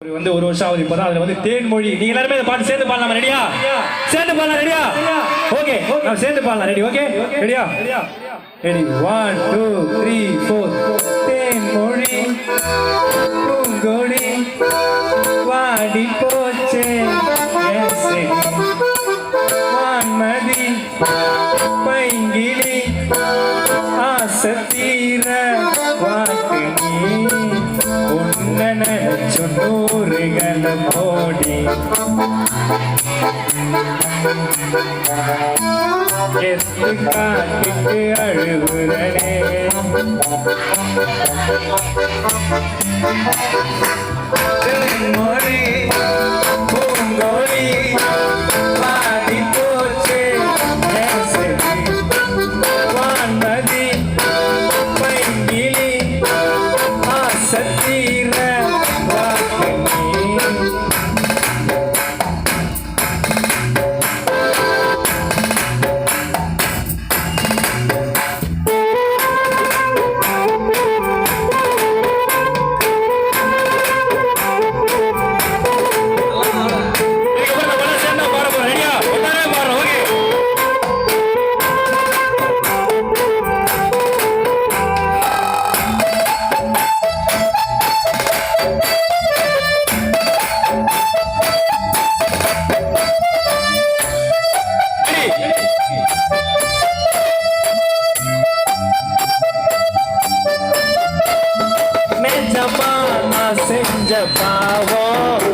ஒரு வருஷம் ஆகுது. இப்பதான் அதுல தேன்மொழி. நீங்க எல்லாருமே இந்த பாட்டு சேர்ந்து பாடலாம். ரெடியா? சேர்ந்து பாடலாம். ரெடியா? ஓகே, நான் சேர்ந்து பாடலாம். ரெடி? ஓகே, ரெடியா? ரெடி? 1 2 3 4. தேன்மொழி பூங்கொடி வாடி போச்சே வான்மதி பைங்கிளி ஆசத்தீர வாக்கு நீ உன்ன சொன்னூறுகள மோடி எத்து காட்டிட்டு அழுகுறனே மொழி பூங்கொழி வாடி போச்சே வான்மதி பைங்கிளி ஆசத்தீர வாக்கு நீ செஞ்ச பாவம்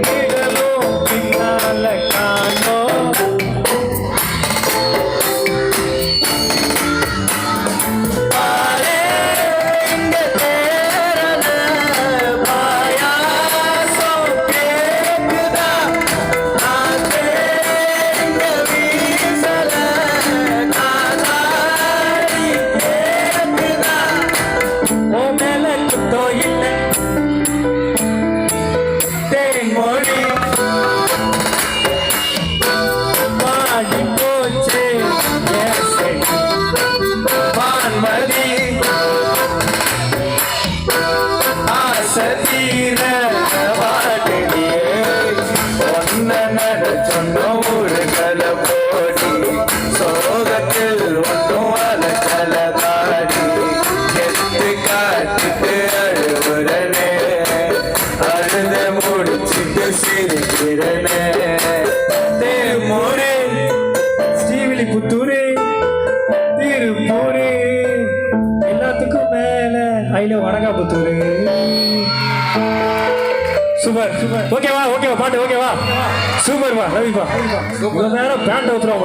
நிழலும் பின்னால காணோம் பாலே இங்க தேரன பாயாசம் கேக்குதா ஆதே இங்க வீசல தேன்மொழி பாடி போச்சே வான்மதி ஆசதீர வாடியே ஒன்ன சொன்ன ஒரு கல போடி சோகத்தில் ஒன்றும் அல கல தாடி எத்து காட்டிட்டு அழுகுறனே அழுத முடிச்சிட்டு சிரிக்கிறனே தேன்மொழி ஸ்ரீவில்லிபுத்தூர் திருப்பூர் எல்லாத்துக்கும் மேல ஐல வடகாபுத்தூர். Super super. ஓகேவா? ஓகேவா? பாட்டு ஓகேவா? சூப்பர் வா ரவிப்பா. நேரம் பேண்ட் ஊத்துறோம்.